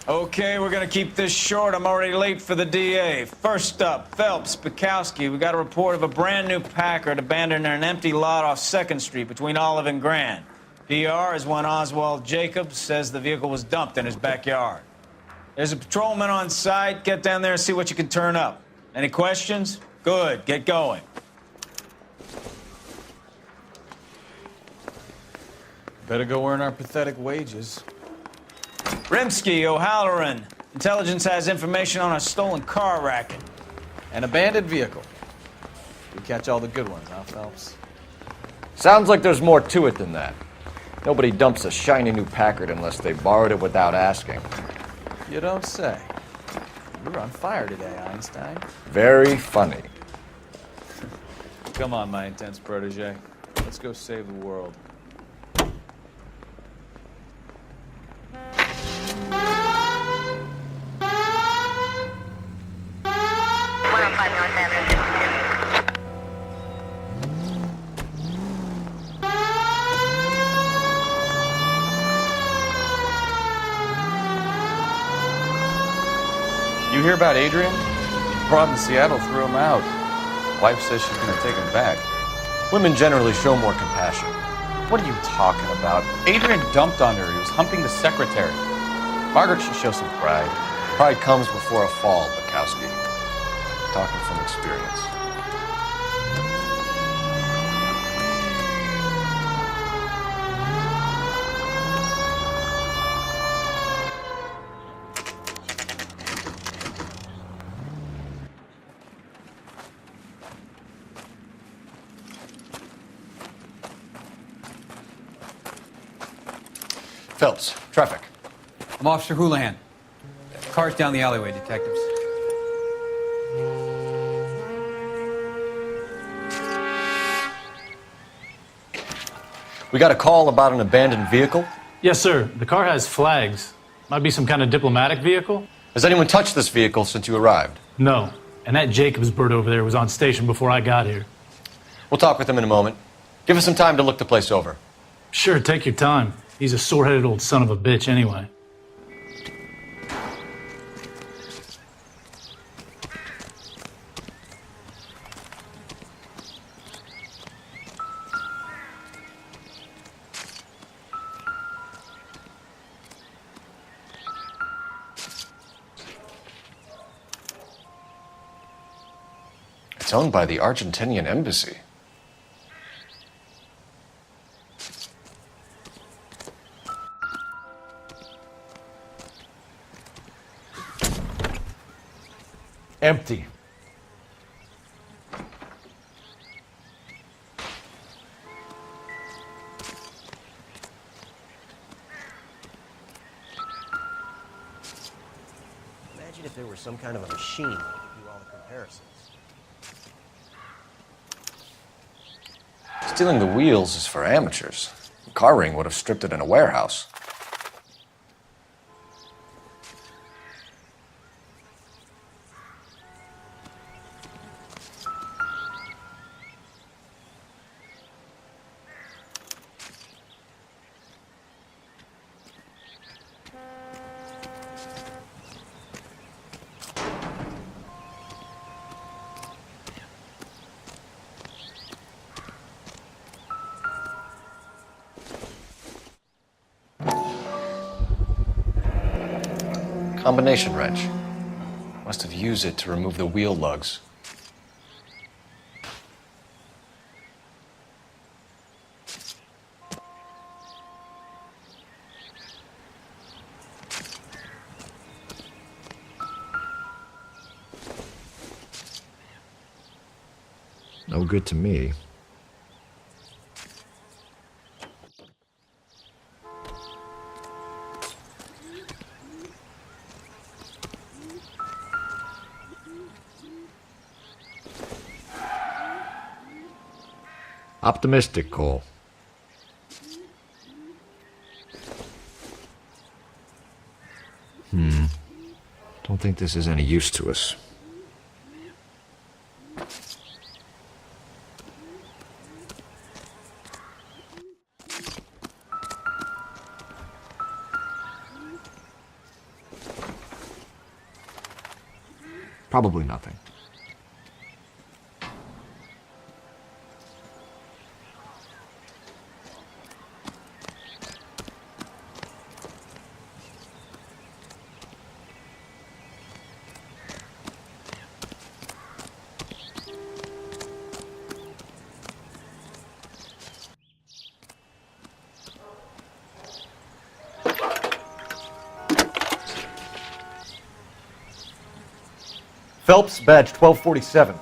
Okay, we're gonna keep this short. I'm already late for the DA. First up, Phelps, Bukowski. We got a report of a brand new Packard abandoned in an empty lot off 2nd Street between Olive and Grand. PR is one Oswald Jacobs says the vehicle was dumped in his backyard. There's a patrolman on site. Get down there and see what you can turn up. Any questions? Good, get going. Better go earn our pathetic wages. Rimsky, O'Halloran. Intelligence has information on a stolen car racket. An abandoned vehicle. We catch all the good ones, huh, Phelps? Sounds like there's more to it than that. Nobody dumps a shiny new Packard unless they borrowed it without asking. You don't say. You're on fire today, Einstein. Very funny. Come on, my intense protege. Let's go save the world. You hear about Adrian? Brought in Seattle threw him out. Wife says she's gonna take him back. Women generally show more compassion. What are you talking about? Adrian dumped on her. He was humping the secretary. Margaret should show some pride. Pride comes before a fall, Bukowski. Talking from experience. Phelps, traffic. I'm Officer Houlihan. Cars down the alleyway, detectives. We got a call about an abandoned vehicle. Yes, sir. The car has flags. Might be some kind of diplomatic vehicle. Has anyone touched this vehicle since you arrived? No. And that Jacobs bird over there was on station before I got here. We'll talk with him in a moment. Give us some time to look the place over. Sure, take your time. He's a sore-headed old son of a bitch anyway. It's owned by the Argentinian embassy. Empty. Imagine if there were some kind of a machine that could do all the comparisons. Stealing the wheels is for amateurs. The car ring would have stripped it in a warehouse. Combination wrench. Must have used it to remove the wheel lugs. No good to me. Optimistic, Cole. Don't think this is any use to us. Probably nothing. Phelps, badge 1247.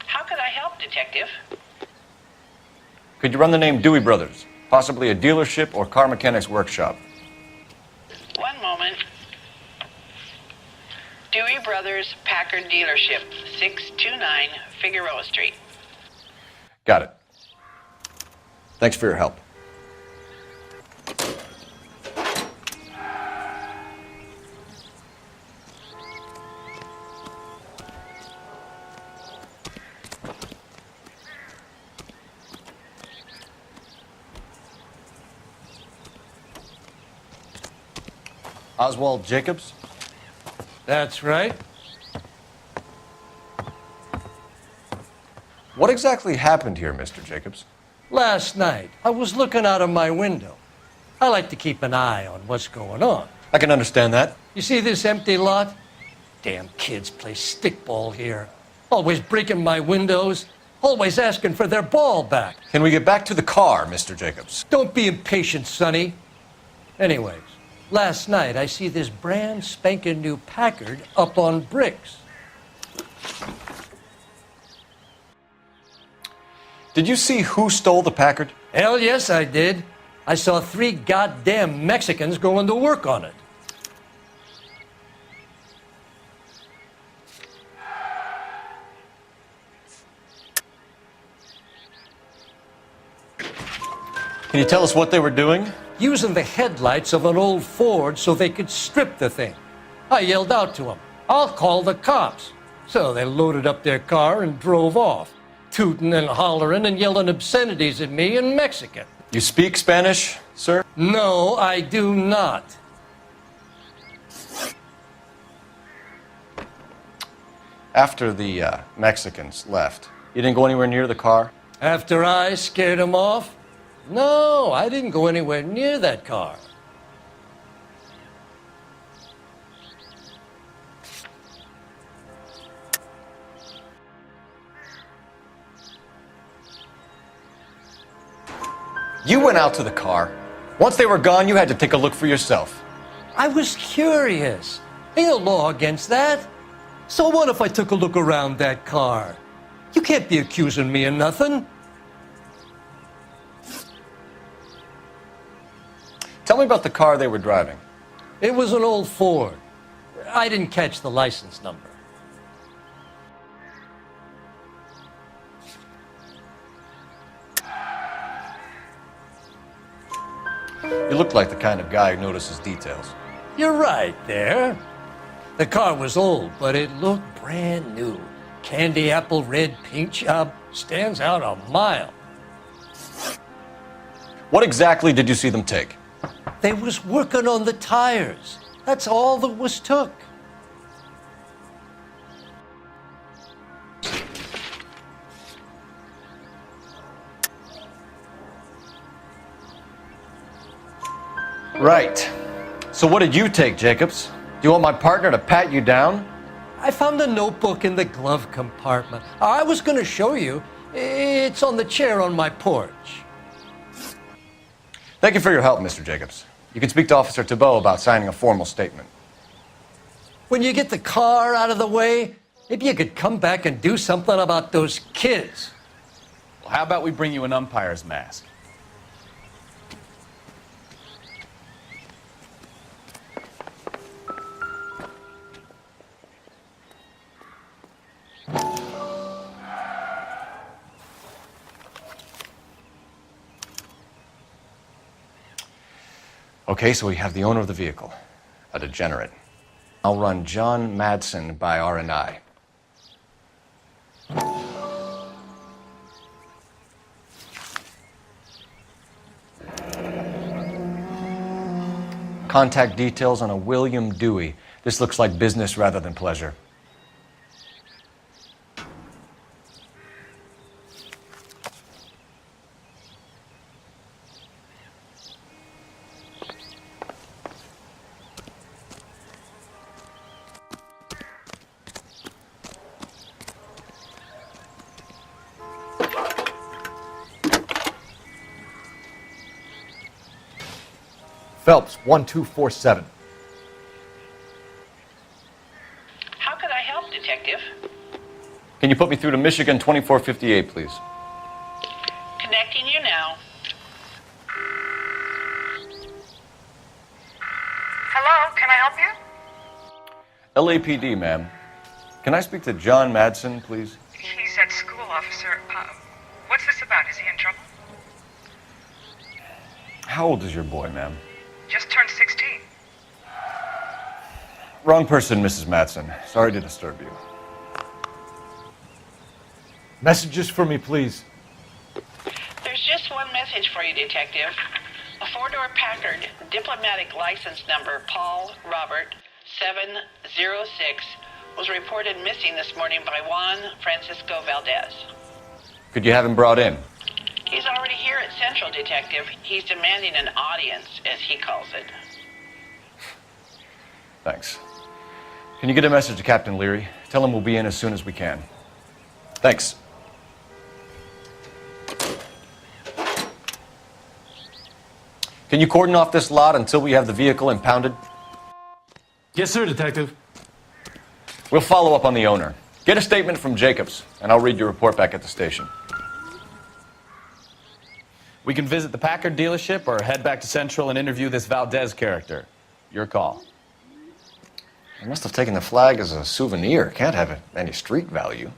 How could I help, Detective? Could you run the name Dewey Brothers? Possibly a dealership or car mechanic's workshop. One moment. Dewey Brothers Packard Dealership, 629 Figueroa Street. Got it. Thanks for your help. Oswald Jacobs? That's right. What exactly happened here, Mr. Jacobs? Last night, I was looking out of my window. I like to keep an eye on what's going on. I can understand that. You see this empty lot? Damn kids play stickball here. Always breaking my windows. Always asking for their ball back. Can we get back to the car, Mr. Jacobs? Don't be impatient, Sonny. Anyways, last night I see this brand spanking new Packard up on bricks. Did you see who stole the Packard? Hell yes, I did. I saw 3 goddamn Mexicans going to work on it. Can you tell us what they were doing? Using the headlights of an old Ford so they could strip the thing. I yelled out to them, "I'll call the cops." So they loaded up their car and drove off, tooting and hollering and yelling obscenities at me in Mexican. You speak Spanish, sir? No, I do not. After the Mexicans left, you didn't go anywhere near the car? After I scared them off? No, I didn't go anywhere near that car. You went out to the car. Once they were gone, you had to take a look for yourself. I was curious. Ain't no law against that. So what if I took a look around that car? You can't be accusing me of nothing. Tell me about the car they were driving. It was an old Ford. I didn't catch the license number. You look like the kind of guy who notices details. You're right there. The car was old, but it looked brand new. Candy apple red paint job stands out a mile. What exactly did you see them take? They was working on the tires. That's all that was took. Right. So what did you take, Jacobs? Do you want my partner to pat you down? I found a notebook in the glove compartment. I was going to show you. It's on the chair on my porch. Thank you for your help, Mr. Jacobs. You can speak to Officer Thibault about signing a formal statement. When you get the car out of the way, maybe you could come back and do something about those kids. Well, how about we bring you an umpire's mask? Okay, so we have the owner of the vehicle, a degenerate. I'll run John Madsen by R&I. Contact details on a William Dewey. This looks like business rather than pleasure. Phelps, 1247. How could I help, Detective? Can you put me through to Michigan 2458, please? Connecting you now. Hello, can I help you? LAPD, ma'am. Can I speak to John Madsen, please? He's at school, officer. What's this about? Is he in trouble? How old is your boy, ma'am? Just turned 16. Wrong person, Mrs. Madsen. Sorry to disturb you. Messages for me, please. There's just one message for you, Detective. A four-door Packard, diplomatic license number Paul Robert 706, was reported missing this morning by Juan Francisco Valdez. Could you have him brought in? He's already here at Central, Detective. He's demanding an audience, as he calls it. Thanks. Can you get a message to Captain Leary? Tell him we'll be in as soon as we can. Thanks. Can you cordon off this lot until we have the vehicle impounded? Yes, sir, Detective. We'll follow up on the owner. Get a statement from Jacobs, and I'll read your report back at the station. We can visit the Packard dealership or head back to Central and interview this Valdez character. Your call. I must have taken the flag as a souvenir. Can't have any street value.